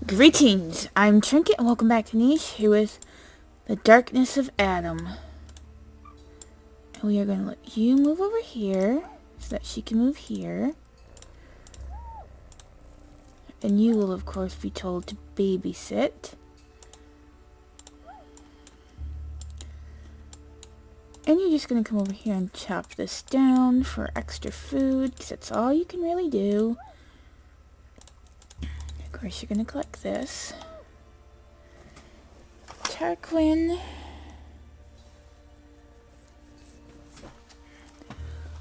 Greetings, I'm Trinket and welcome back to Niche here with The Darkness of Adam. And we are going to let you move over here so that she can move here. And you will of course be told to babysit. And you're just going to come over here and chop this down for extra food because that's all you can really do. Of course you're going to collect this. Tarquin.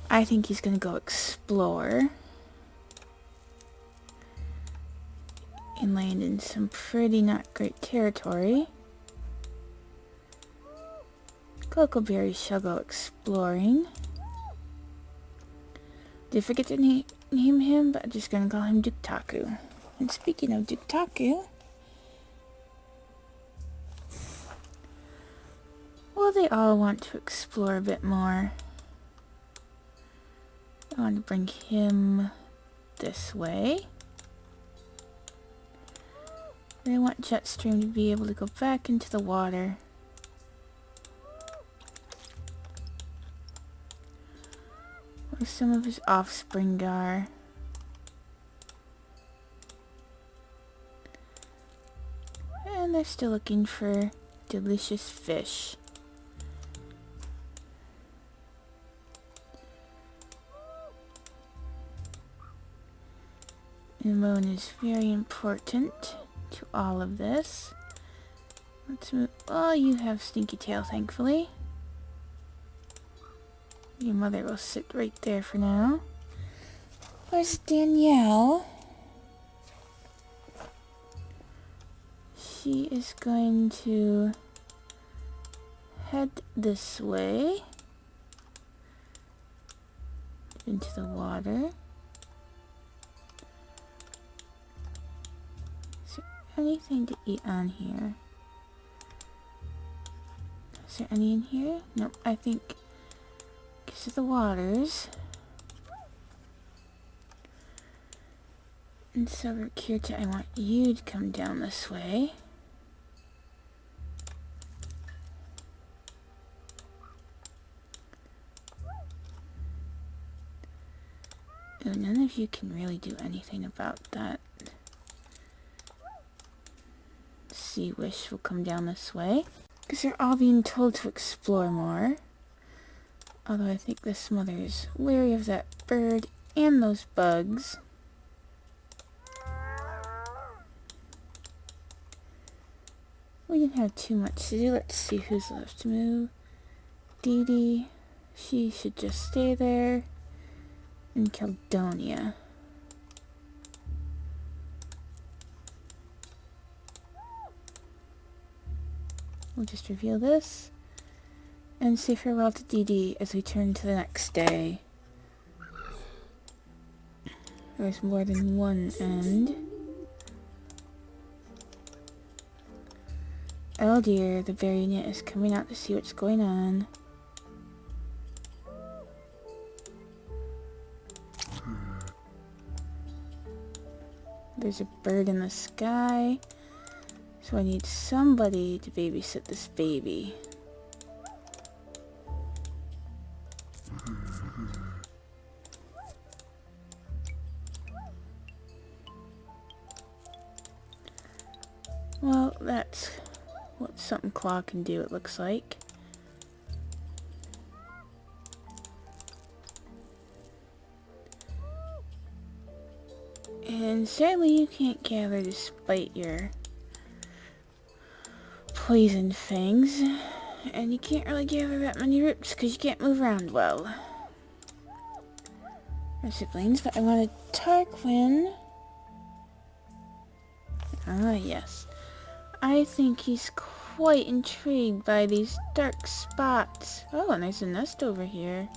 I think he's gonna go explore and land in some pretty not great territory. Cocoberry shall go exploring. Did forget to name him, but I'm just gonna call him Duktaku. And speaking of Duktaku, well, they all want to explore a bit more. I want to bring him this way. And I want Jetstream to be able to go back into the water. Where some of his offspring are. And they're still looking for delicious fish. Moon is very important to all of this. Let's move. Oh, you have Stinky Tail, thankfully. Your mother will sit right there for now. Where's Danielle? She is going to head this way into the water. Anything to eat on here? Is there any in here? Nope, I think because of the waters. And so Kirta, I want you to come down this way. Oh, none of you can really do anything about that. Sea Wish will come down this way because they're all being told to explore more. Although I think this mother is wary of that bird and those bugs. We didn't have too much to do. Let's see who's left to move. Dee Dee, she should just stay there. And Caledonia. We'll just reveal this and say farewell to Dee Dee as we turn to the next day. There's more than one end. Oh dear, the Baronet is coming out to see what's going on. There's a bird in the sky. So I need somebody to babysit this baby. Well, that's what something Claw can do, it looks like. And sadly you can't gather despite your poison fangs, and you can't really gather that many roots because you can't move around well. Our siblings, but I wanted Tarquin. Ah, yes. I think he's quite intrigued by these dark spots. Oh, and there's a nest over here.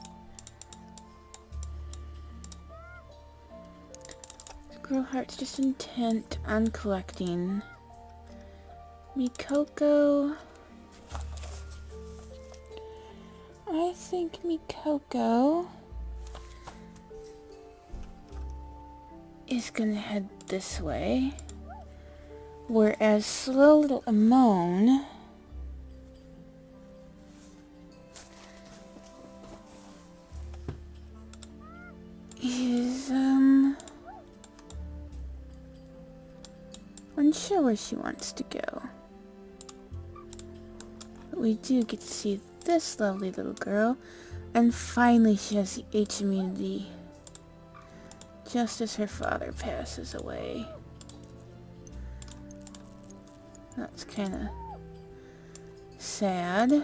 Squirrelheart's just intent on collecting. Mikoko. I think Mikoko is gonna head this way. Whereas slow little Amon is, unsure where she wants to go. But we do get to see this lovely little girl, and finally she has the H immunity, just as her father passes away. That's kind of sad.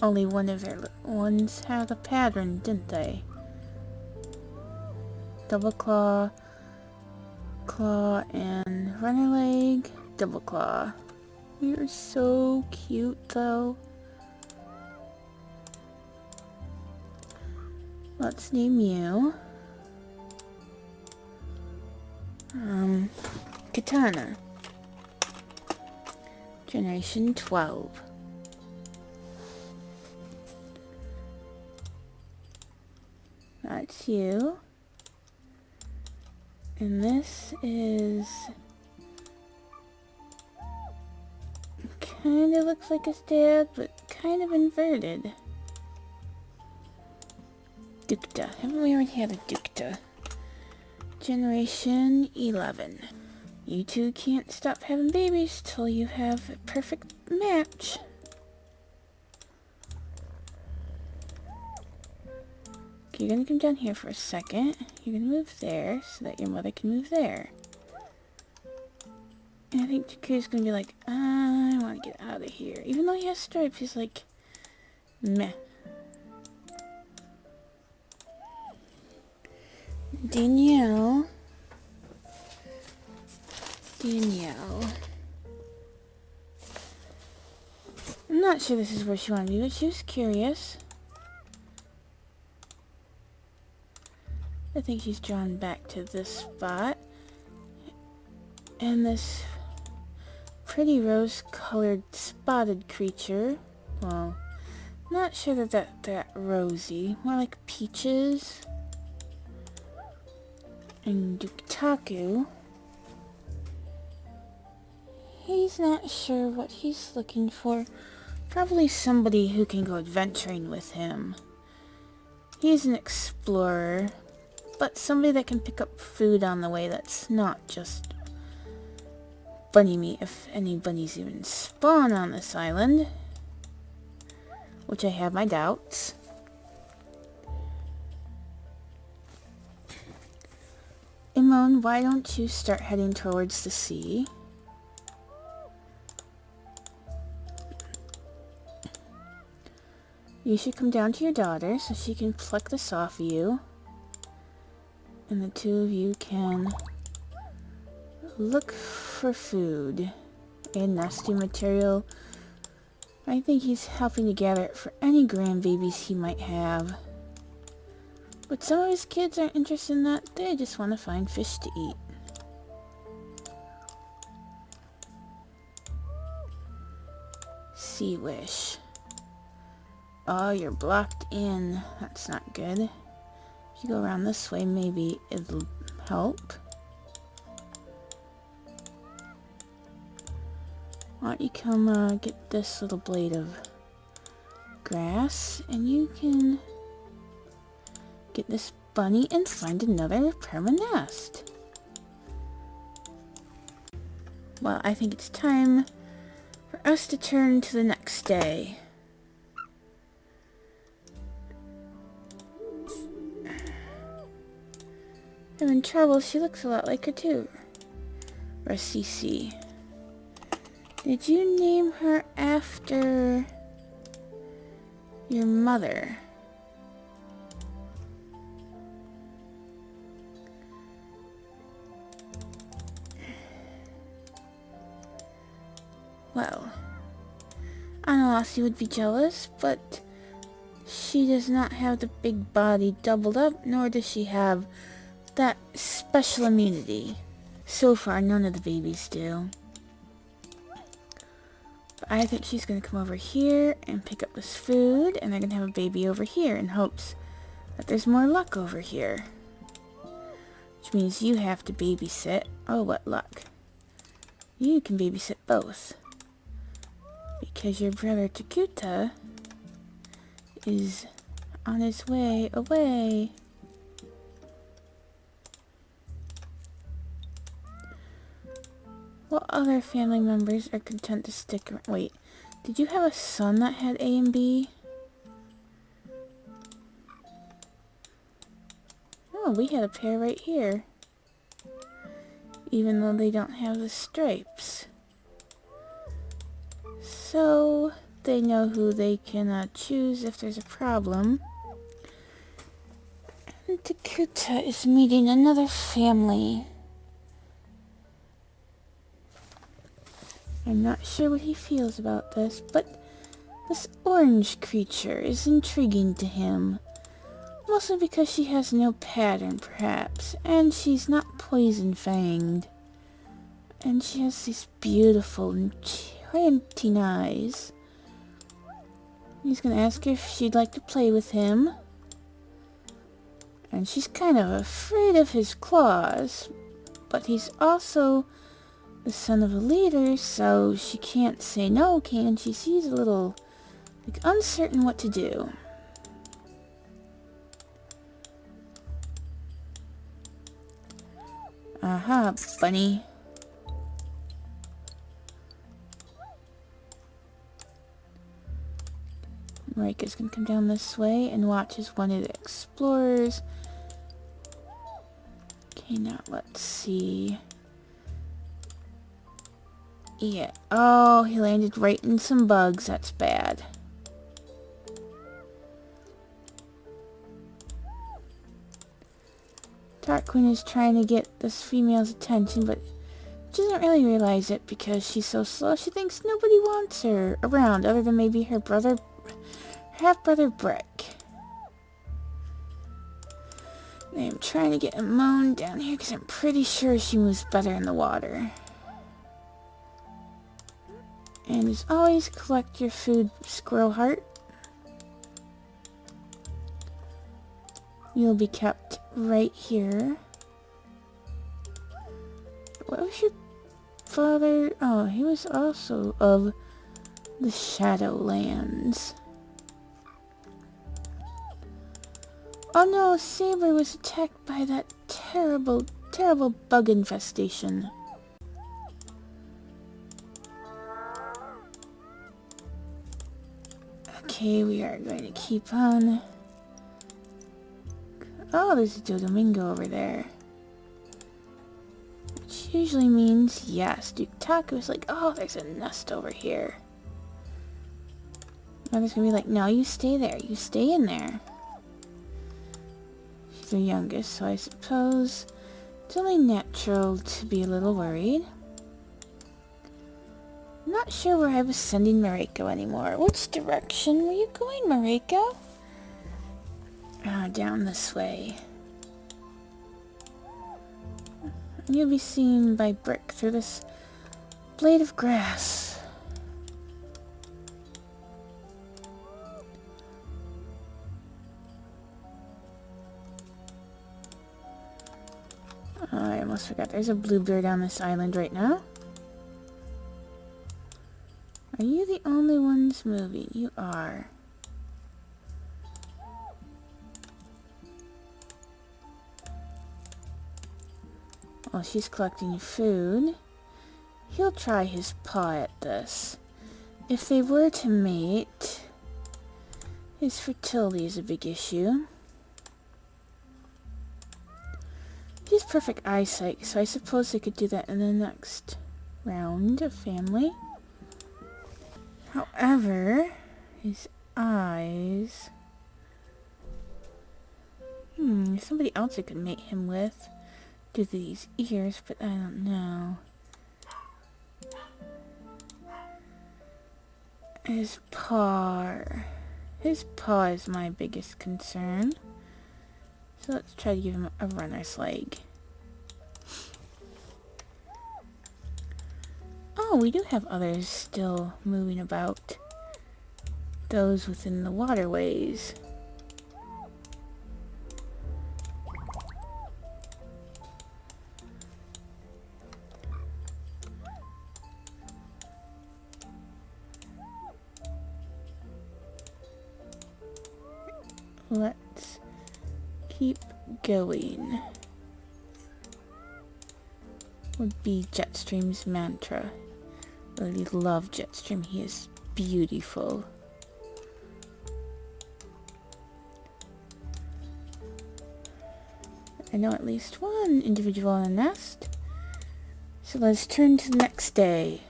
Only one of their little ones had a pattern, didn't they? Double claw, claw, and runner leg, double claw. You're so cute though. Let's name you Katana. Generation 12. That's you. And this is kind of looks like his dad, but kind of inverted. Dukta. Haven't we already had a Dukta? Generation 11. You two can't stop having babies till you have a perfect match. Okay, you're gonna come down here for a second. You're gonna move there so that your mother can move there. And I think Taku's gonna be like, I wanna get out of here. Even though he has stripes, he's like, meh. Danielle. I'm not sure this is where she wanted to be, but she was curious. I think she's drawn back to this spot. And this pretty rose-colored spotted creature. Well, not sure that they're that rosy. More like peaches. And Duktaku. He's not sure what he's looking for. Probably somebody who can go adventuring with him. He's an explorer, but somebody that can pick up food on the way that's not just bunny meat, if any bunnies even spawn on this island. Which I have my doubts. Imon, why don't you start heading towards the sea? You should come down to your daughter so she can pluck this off of you. And the two of you can look for food and nesting material. I think he's helping to gather it for any grandbabies he might have. But some of his kids aren't interested in that. They just want to find fish to eat. Sea Wish. Oh, you're blocked in. That's not good. If you go around this way, maybe it'll help. Why don't you come get this little blade of grass, and you can get this bunny and find another permanest. Well, I think it's time for us to turn to the next day. Having trouble, she looks a lot like her too. Rasisi. Did you name her after your mother? Well, Analasi would be jealous, but she does not have the big body doubled up, nor does she have that special immunity. So far, none of the babies do. But I think she's going to come over here and pick up this food, and they're going to have a baby over here in hopes that there's more luck over here. which means you have to babysit. Oh, what luck. You can babysit both. Because your brother Takuta is on his way away. What other family members are content to stick around? Wait, did you have a son that had A and B? Oh, we had a pair right here. Even though they don't have the stripes. So, they know who they can choose if there's a problem. And Takuta is meeting another family. I'm not sure what he feels about this, but this orange creature is intriguing to him. Mostly because she has no pattern, perhaps, and she's not poison-fanged. And she has these beautiful, enchanting eyes. He's gonna ask her if she'd like to play with him. And she's kind of afraid of his claws, but he's also the son of a leader, so she can't say no, can she? She's a little, like, uncertain what to do. Aha, bunny. Marika's gonna come down this way and watch as one of the explorers. Okay, now let's see. Yeah. Oh, he landed right in some bugs. That's bad. Tarquin is trying to get this female's attention, but she doesn't really realize it because she's so slow. She thinks nobody wants her around other than maybe her brother, half-brother Brick. I'm trying to get Amon down here because I'm pretty sure she moves better in the water. And as always, collect your food, Squirrel Heart. You'll be kept right here. What was your father? Oh, he was also of the Shadowlands. Oh no, Saber was attacked by that terrible, terrible bug infestation. Okay, we are going to keep on. Oh, there's a Dodongo over there. Which usually means yes. Duke Taku's like, oh, there's a nest over here. Mother's gonna be like, no, you stay there. You stay in there. She's the youngest, so I suppose it's only natural to be a little worried. I'm not sure where I was sending Mariko anymore. Which direction were you going, Mariko? Down this way. And you'll be seen by Brick through this blade of grass. I almost forgot. There's a bluebird on this island right now. Are you the only ones moving? You are. While she's collecting food, he'll try his paw at this. If they were to mate, his fertility is a big issue. He has perfect eyesight, so I suppose they could do that in the next round of family. However, his eyes... there's somebody else I could mate him with. Do these ears, but I don't know. His paw. His paw is my biggest concern. So let's try to give him a runner's leg. Oh, we do have others still moving about. Those within the waterways. let's keep going. Would be Jetstream's mantra. Really love Jetstream. He is beautiful. I know at least one individual in a nest. So let's turn to the next day.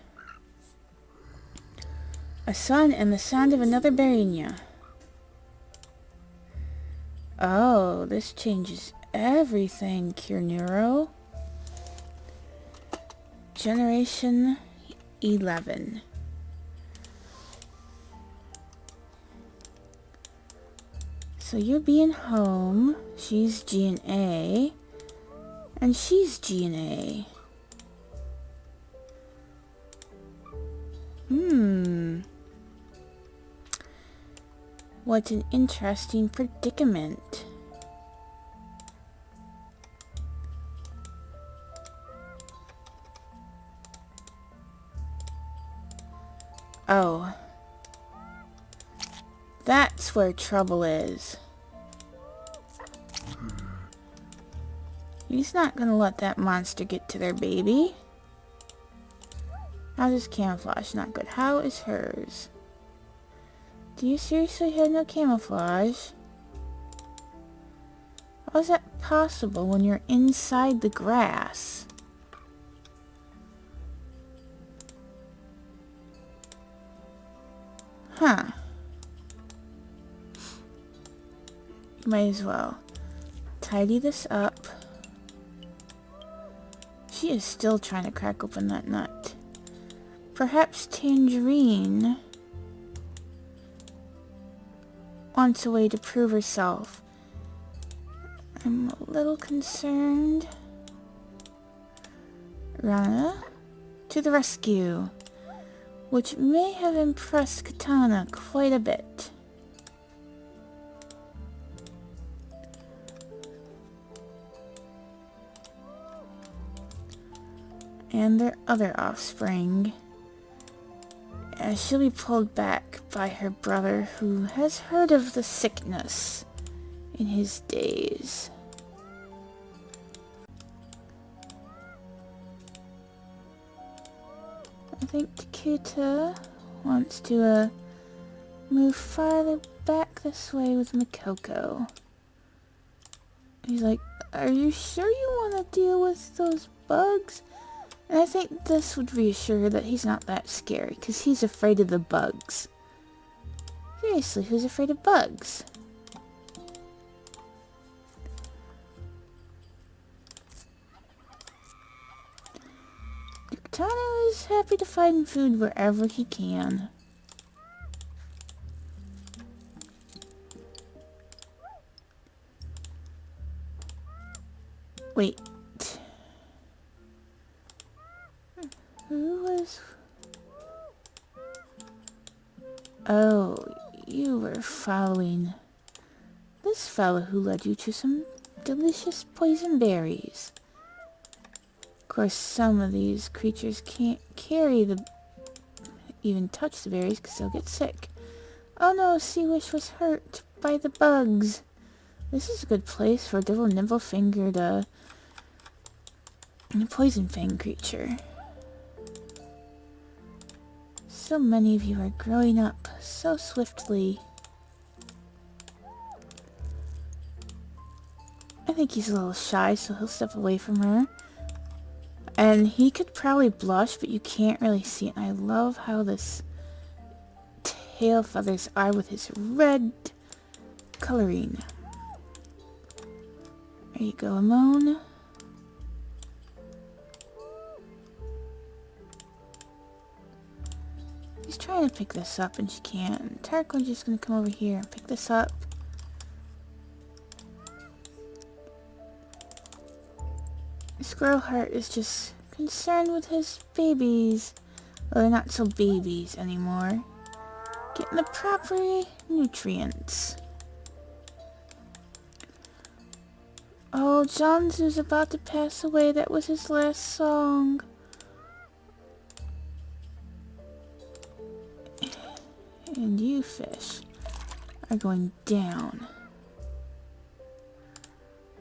A sun and the sound of another Barinia. Oh, this changes everything, Kurnuro. Generation 11. So you're being home, she's G&A, and she's G&A. What an interesting predicament. Oh. That's where trouble is. He's not gonna let that monster get to their baby. How's his camouflage? Not good. How is hers? Do you seriously have no camouflage? How is that possible when you're inside the grass? Huh. Might as well tidy this up. She is still trying to crack open that nut. Perhaps Tangerine wants a way to prove herself. I'm a little concerned. Rana to the rescue, which may have impressed Katana quite a bit. And their other offspring. She'll be pulled back by her brother, who has heard of the sickness in his days. I think Takuta wants to move farther back this way with Makoko. He's like, are you sure you want to deal with those bugs? And I think this would reassure her that he's not that scary, because he's afraid of the bugs. Seriously, who's afraid of bugs? Katana is happy to find food wherever he can. Wait. Who was... Oh, you were following this fellow who led you to some delicious poison berries. Of course, some of these creatures can't even touch the berries because they'll get sick. Oh no, Seawish was hurt by the bugs. This is a good place for a little nimble-fingered, poison fang creature. So many of you are growing up so swiftly. I think he's a little shy, so he'll step away from her. And he could probably blush, but you can't really see it. And I love how this tail feathers are with his red coloring. There you go, Amon. She's trying to pick this up and she can't. Tarquin's just gonna come over here and pick this up. Squirrelheart is just concerned with his babies. Well, they're not so babies anymore. Getting the proper nutrients. Oh, Janzu's about to pass away. That was his last song. And you fish are going down.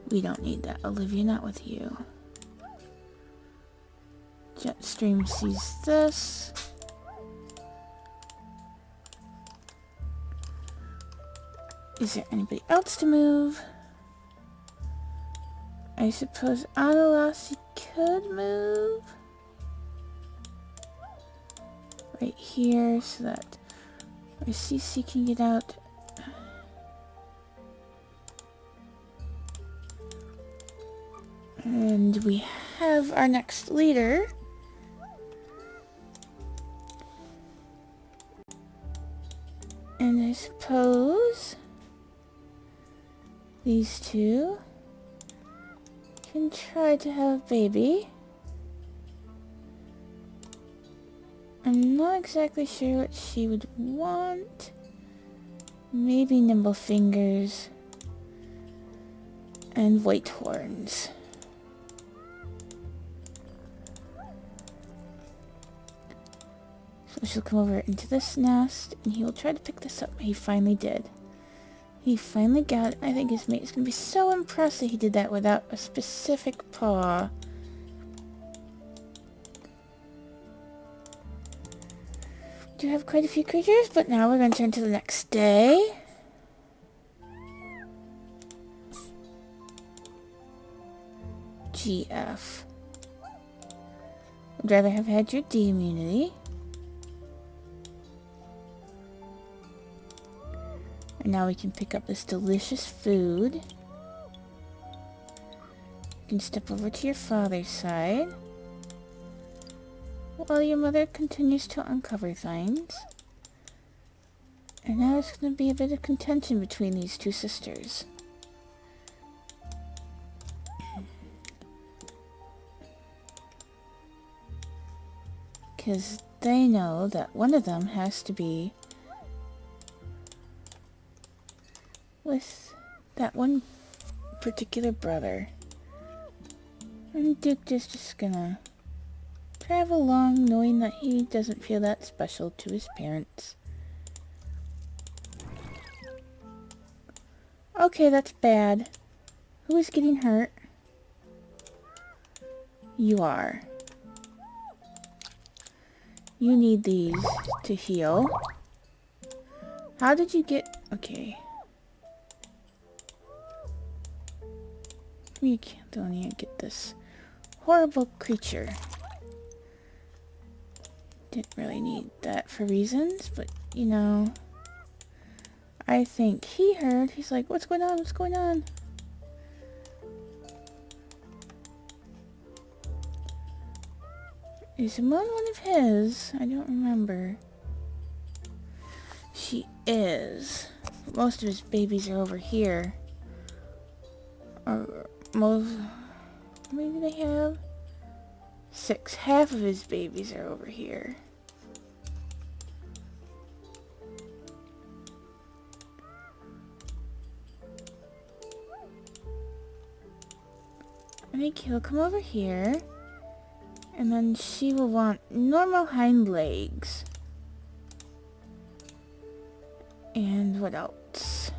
We don't need that, Olivia, not with you. Jetstream sees this. Is there anybody else to move? I suppose Analasi could move right here so that Cece can get out. And we have our next leader. And I suppose these two can try to have a baby. I'm not exactly sure what she would want. Maybe Nimble Fingers and White Horns. So she'll come over into this nest and he will try to pick this up. He finally did. He finally got it. I think his mate is going to be so impressed that he did that without a specific paw. We do have quite a few creatures, but now we're going to turn to the next day. GF. Would rather have had your D immunity. And now we can pick up this delicious food. You can step over to your father's side while your mother continues to uncover things. And now there's going to be a bit of contention between these two sisters. Because they know that one of them has to be with that one particular brother. And Duke is just gonna travel along knowing that he doesn't feel that special to his parents. Okay, that's bad. Who is getting hurt? You are. You need these to heal. How did you get... Okay. We don't even get this horrible creature. Didn't really need that for reasons, but you know, I think he heard. He's like, what's going on? What's going on? Is Simone one of his? I don't remember. She is. Most of his babies are over here. Or most... How many do they have? 6. Half of his babies are over here. I think he'll come over here. And then she will want normal hind legs. And what else?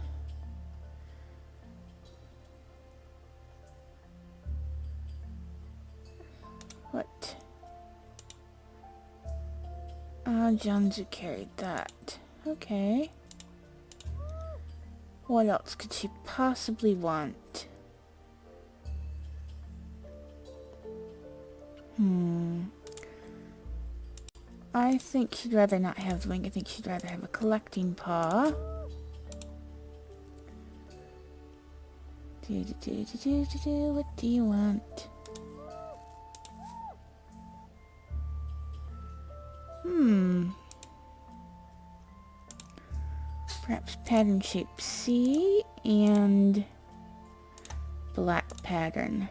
What? Janzu carried that. Okay. What else could she possibly want? I think she'd rather not have the wing. I think she'd rather have a collecting paw. What do you want? Perhaps pattern shape C and black pattern.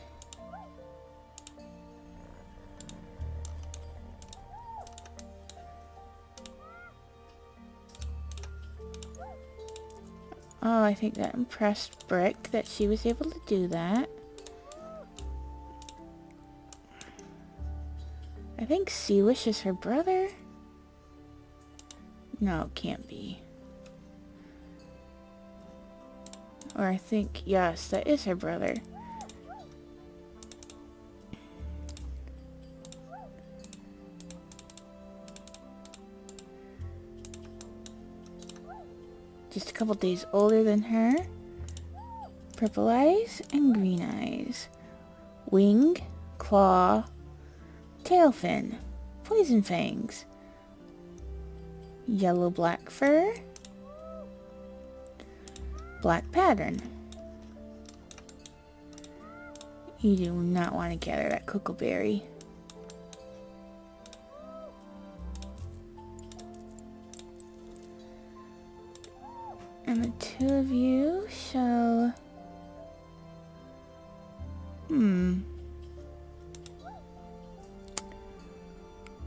Oh, I think that impressed Brick that she was able to do that. I think Seawish is her brother. No, it can't be. Or I think, yes, that is her brother. Just a couple days older than her. Purple eyes and green eyes. Wing, claw, tail fin, poison fangs. Yellow-black fur. Black pattern. You do not want to gather that cocoberry. And the two of you shall...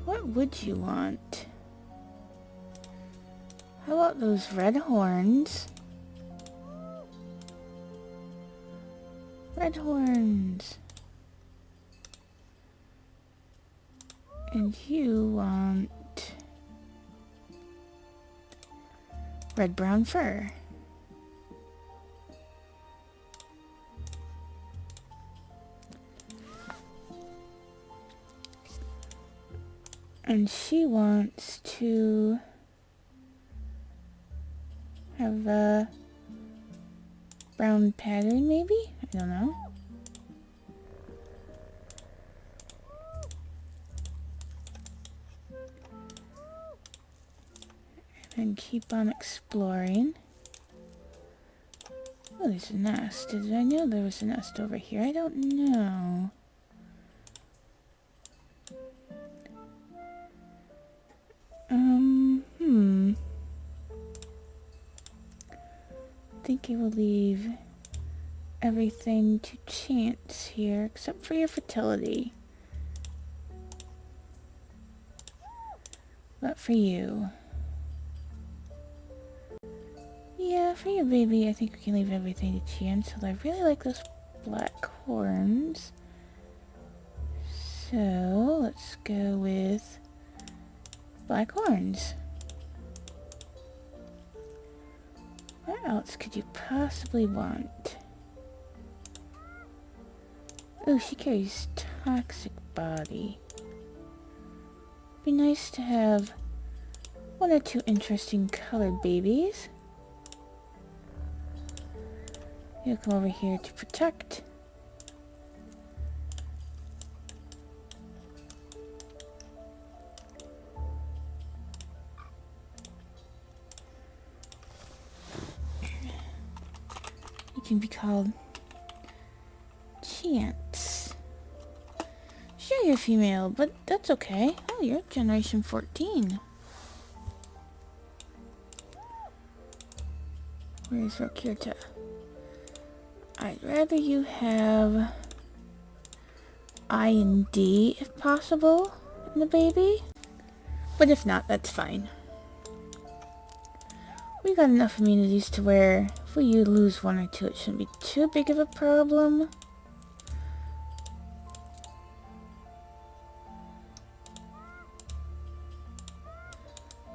What would you want? How about those red horns? Red horns. And you want red-brown fur. And she wants to have a brown pattern, maybe? I don't know. And keep on exploring. Oh, there's a nest. Did I know there was a nest over here? I don't know. I think I will leave everything to chance here, except for your fertility. But for you... Yeah, for your baby, I think we can leave everything to chance, although I really like those black horns. So, let's go with black horns. What else could you possibly want? Oh, she carries toxic body. Be nice to have one or two interesting colored babies. You'll come over here to protect. You can be called Chance. Sure, you're female, but that's okay. Oh, you're generation 14. Where's Rokirta? I'd rather you have I and D if possible in the baby. But if not, that's fine. We got enough immunities to where if we lose one or two, it shouldn't be too big of a problem.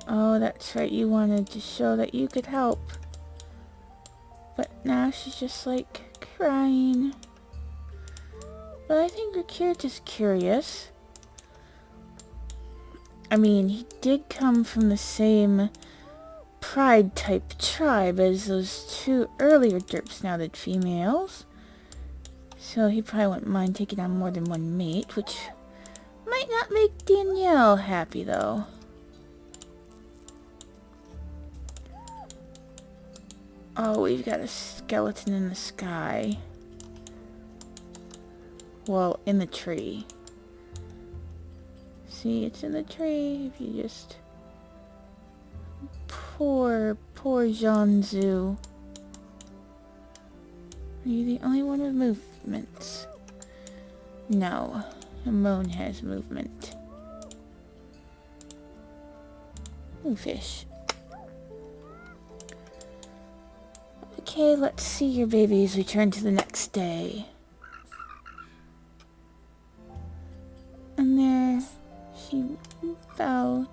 Oh, that's right, you wanted to show that you could help. But now she's just like crying. But I think Rokirta's curious. I mean, he did come from the same pride type tribe as those two earlier derp-snouted females. So he probably wouldn't mind taking on more than one mate, which might not make Danielle happy though. Oh, we've got a skeleton in the sky. Well, in the tree. See, it's in the tree. If you just... Poor Jianzhu. Are you the only one with movements? No. Amon has movement. Ooh, fish. Okay, let's see your babies return to the next day. And there she fell.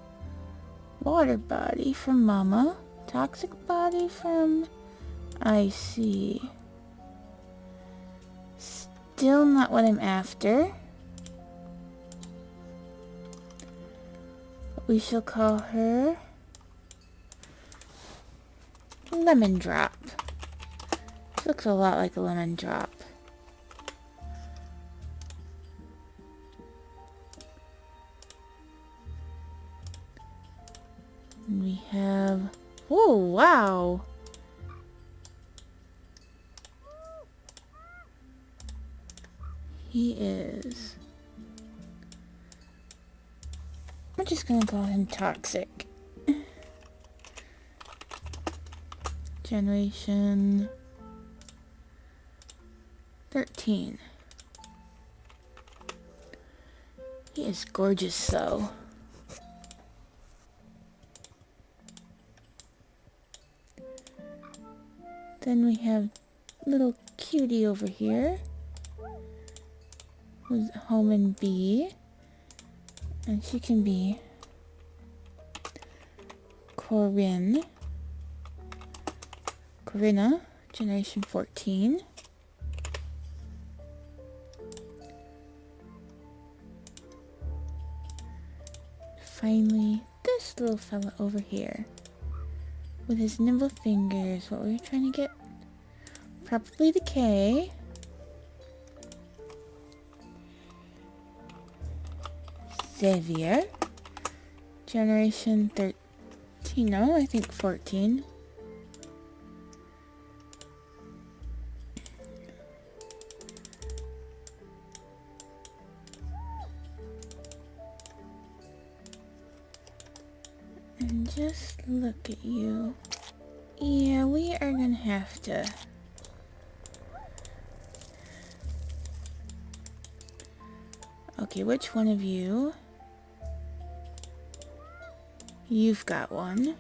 Water body from Mama. Toxic body from Icy. Still not what I'm after. But we shall call her lemon drop. This looks a lot like a lemon drop. And we have... Oh, wow! He is... I'm just gonna call him Toxic. Generation 13. He is gorgeous though. Then we have little cutie over here who's home and bee, and she can be Corinna, generation 14. Finally, this little fella over here with his nimble fingers. What were we trying to get? Probably the K. Xavier, generation 13. No, I think 14. And just look at you. Yeah, we are gonna have to... Okay, which one of you? You've got one.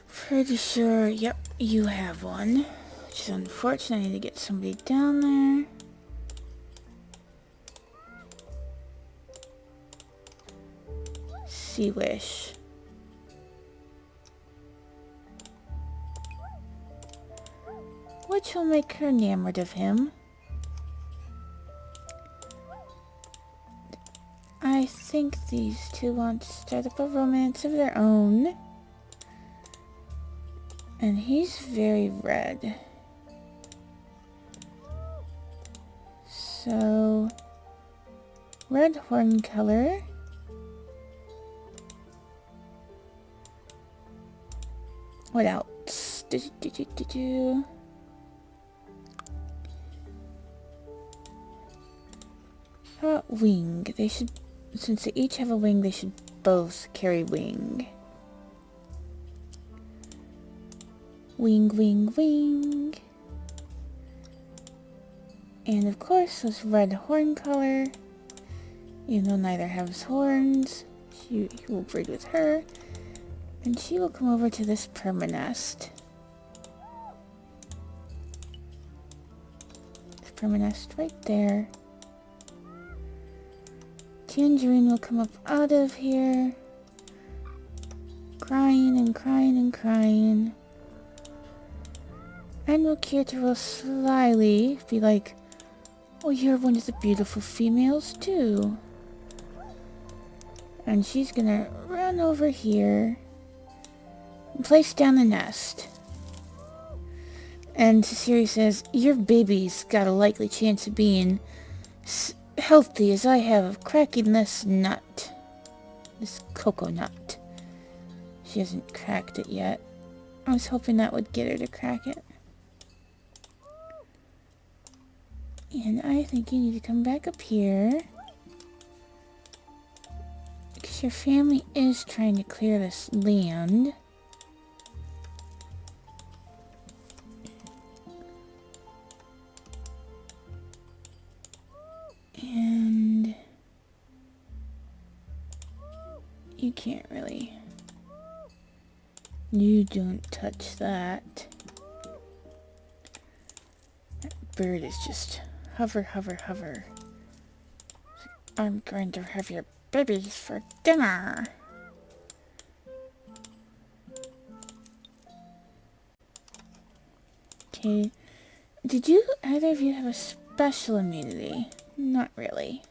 Pretty sure, yep, you have one. Which is unfortunate. I need to get somebody down there. Sea Wish. Which will make her enamored of him. I think these two want to start up a romance of their own. And he's very red. So, red horn color. What else? How about wing? They should, since they each have a wing, they should both carry wing. Wing, wing, wing. And of course, this red horn color. Even though neither has horns, he will breed with her. And she will come over to this permanest. This permanest right there. Tangerine will come up out of here. Crying and crying and crying. And Rokirta will slyly be like, oh, you're one of the beautiful females too. And she's gonna run over here and place down the nest. And Siri says, your baby's got a likely chance of being healthy as I have of cracking this nut. This cocoa nut. She hasn't cracked it yet. I was hoping that would get her to crack it. And I think you need to come back up here. Because your family is trying to clear this land. And you can't really. You don't touch that. That bird is just hover, hover, hover. I'm going to have your babies for dinner. Okay. Did you, either of you have a special immunity? Not really.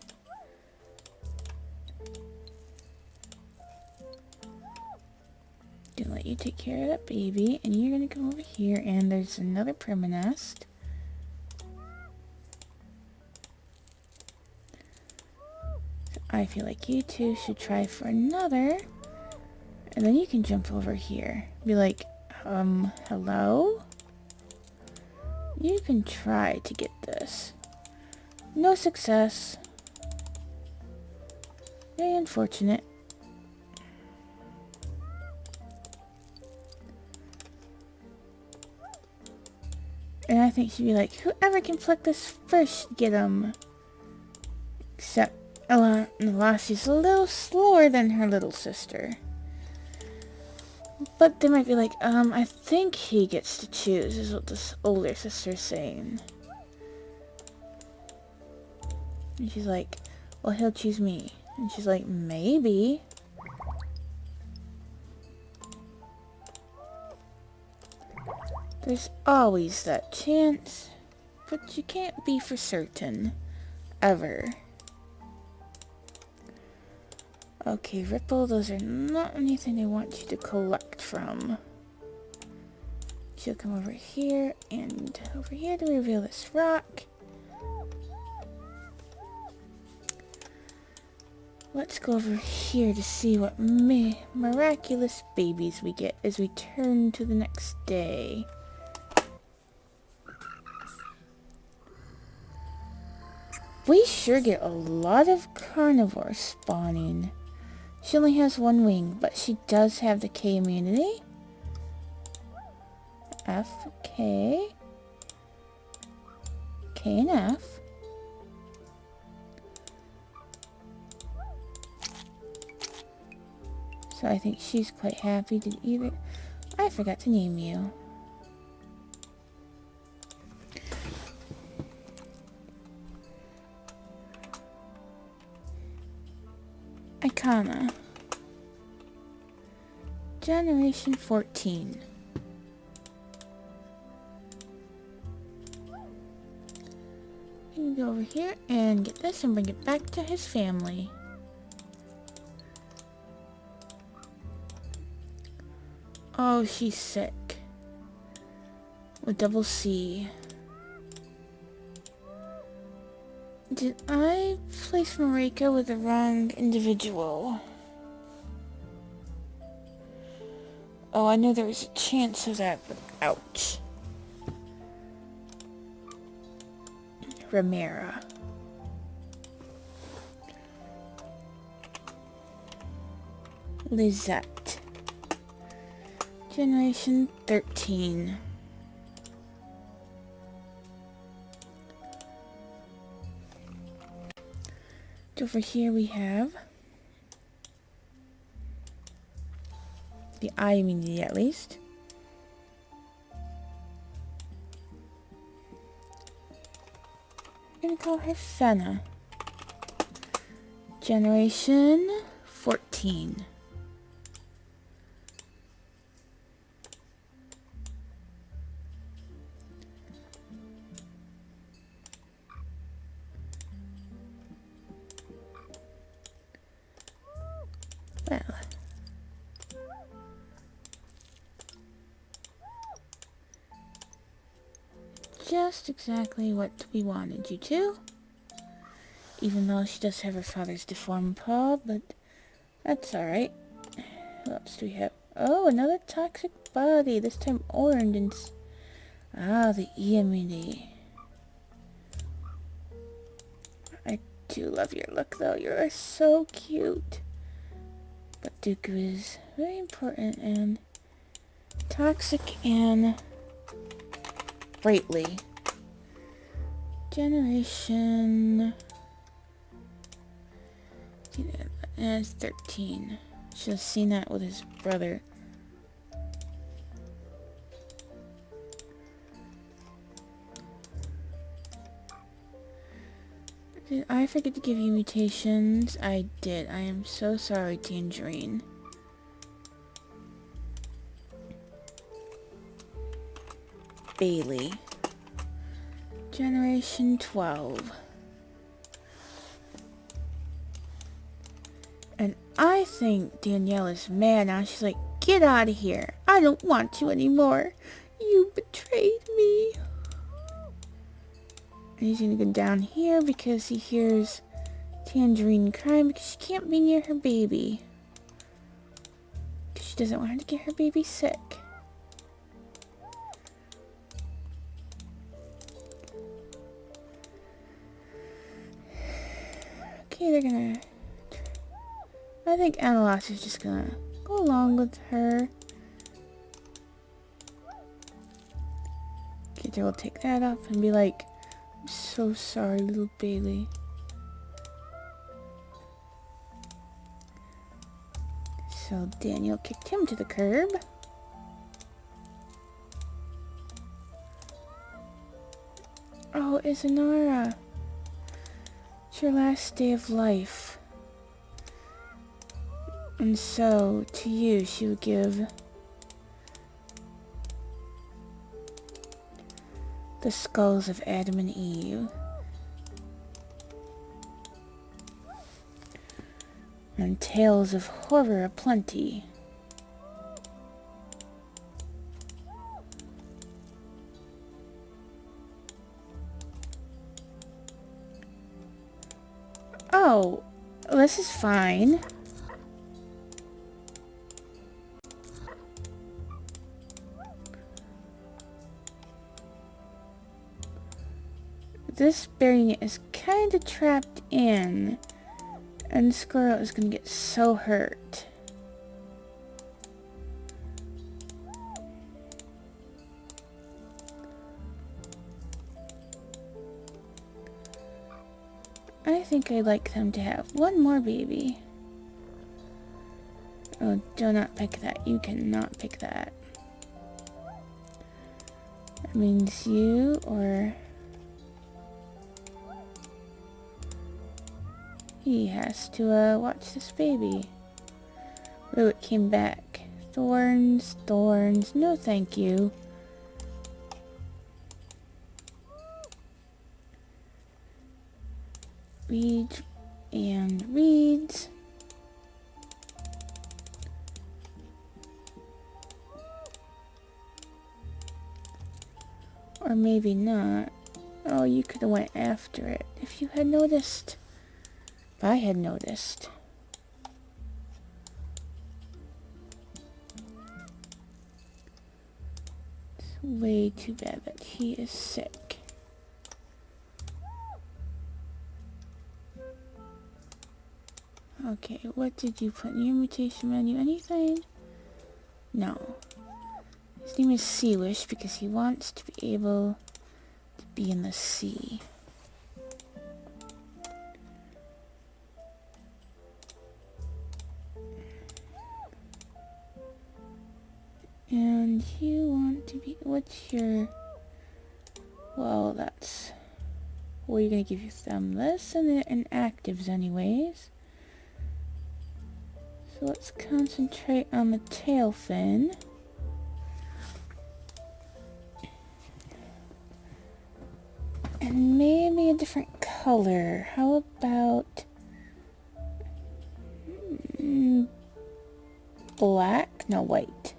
let you take care of that baby, and you're gonna come over here, and there's another permanest. So I feel like you two should try for another, and then you can jump over here. Be like, hello? You can try to get this. No success. Very unfortunate. And I think she'd be like, whoever can pluck this first should get him. Except Elassie's a little slower than her little sister. But they might be like, I think he gets to choose, is what this older sister's saying. And she's like, well, he'll choose me. And she's like, maybe. There's always that chance, but you can't be for certain. Ever. Okay, Ripple, those are not anything I want you to collect from. She'll come over here and over here to reveal this rock. Let's go over here to see what miraculous babies we get as we turn to the next day. We sure get a lot of carnivores spawning. She only has one wing, but she does have the K immunity. F, K. K and F. So I think she's quite happy to either... I forgot to name you. Icona. Generation 14. You can go over here and get this and bring it back to his family. Oh, she's sick. With double C. Did I place Marika with the wrong individual? Oh, I know there was a chance of that, but ouch. Ramera. Lizette. Generation 13. Over here we have the eye immunity, at least. I'm gonna call her Senna. Generation 14. Well, just exactly what we wanted you to. Even though she does have her father's deformed paw, but that's alright. What else do we have? Oh, another toxic body, this time orange and... Ah, the E immunity. I do love your look though, you're so cute. But Dooku is very important and toxic and greatly. Generation... And it's 13. Should have seen that with his brother. Did I forget to give you mutations? I did. I am so sorry, Tangerine. Bailey. Generation 12. And I think Danielle is mad now. She's like, Get out of here. I don't want you anymore. You betrayed me. And he's gonna go down here because he hears Tangerine crying because she can't be near her baby. Because she doesn't want her to get her baby sick. Okay, they're gonna... I think Analos is just gonna go along with her. Okay, they will take that off and be like, I'm so sorry, little Bailey. So Daniel kicked him to the curb. Oh, Izanara. It's your last day of life. And so, to you, she would give the skulls of Adam and Eve. And tales of horror aplenty. Oh, this is fine. This variant is kind of trapped in, and Squirrel is going to get so hurt. I think I'd like them to have one more baby. Oh, do not pick that. You cannot pick that. That means you or... he has to watch this baby. Oh, it came back. Thorns, thorns. No thank you. Reeds and reeds. Or maybe not. Oh, you could have went after it if you had noticed. If I had noticed. It's way too bad that he is sick. Okay, what did you put in your mutation menu? Anything? No. His name is Seawish because he wants to be able to be in the sea. And you want to be... what's your... well, that's... well, you're going to give them this and the inactives anyways. So let's concentrate on the tail fin. And maybe a different color. How about... black? No, white.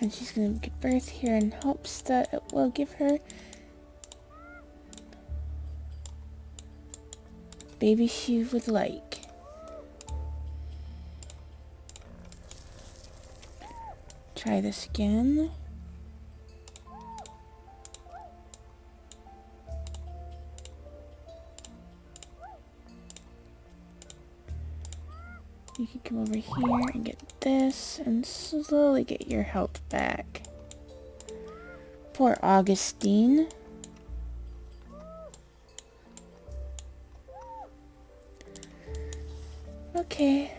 And she's going to give birth here in hopes that it will give her baby she would like. Try this again. You can come over here and get this and slowly get your health back. Poor Augustine. Okay.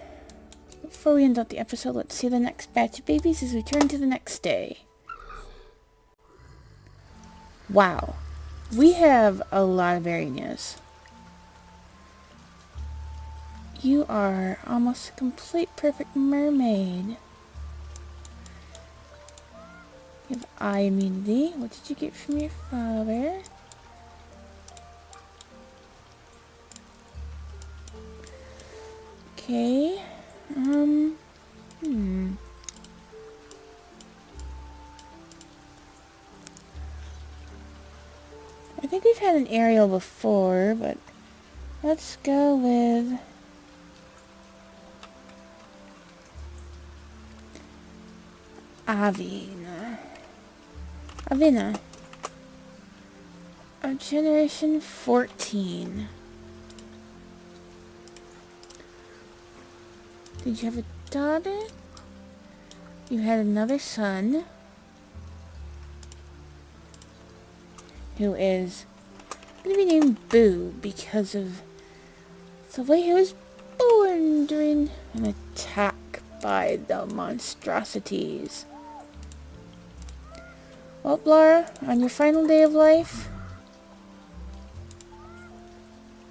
Before we end out the episode, let's see the next batch of babies as we turn to the next day. Wow. We have a lot of areas. You are almost a complete perfect mermaid. You have eye immunity. What did you get from your father? Okay. I think we've had an Ariel before, but let's go with Avina. Avina. Of generation 14. Did you have a daughter? You had another son who is going to be named Boo because of the way he was born during an attack by the monstrosities. Well, Laura, on your final day of life,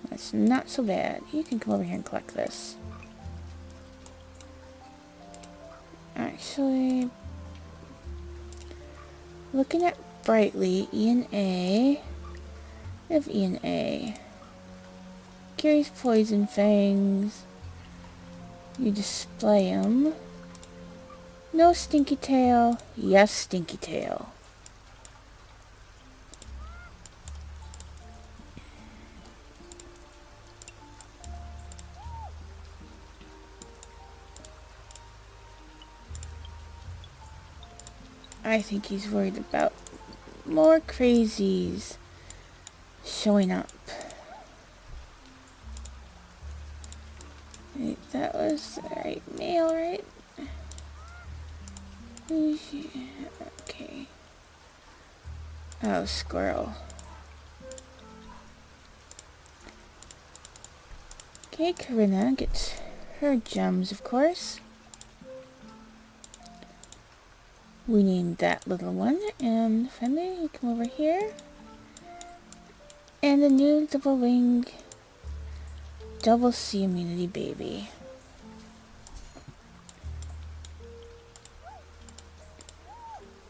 that's not so bad. You can come over here and collect this. Actually, looking at Brightly, E and A. We have E and A. Carries poison fangs. You display them. No Stinky Tail. Yes, Stinky Tail. I think he's worried about more crazies showing up. Wait, that was the right male, right? Okay. Oh, squirrel. Okay, Karina gets her gems, of course. We named that little one, and finally you come over here. And the new double wing, double C immunity baby.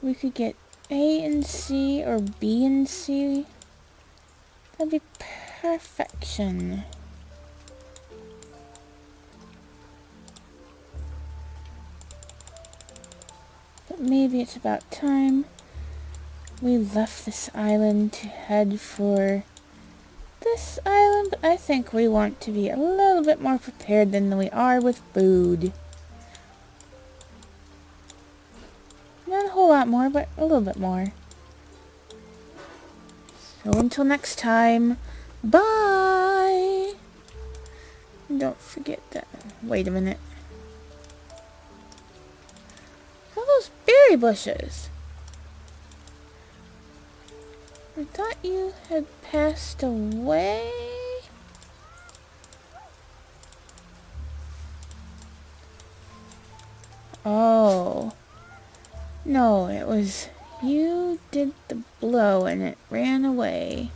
We could get A and C or B and C. That'd be perfection. But maybe it's about time we left this island to head for this island. But I think we want to be a little bit more prepared than we are with food. Not a whole lot more, but a little bit more. So until next time, bye! And don't forget that. Wait a minute. All those berry bushes. I thought you had passed away. Oh. No, it was you did the blow and it ran away.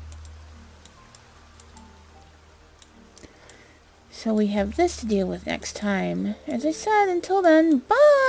So we have this to deal with next time. As I said, until then, bye!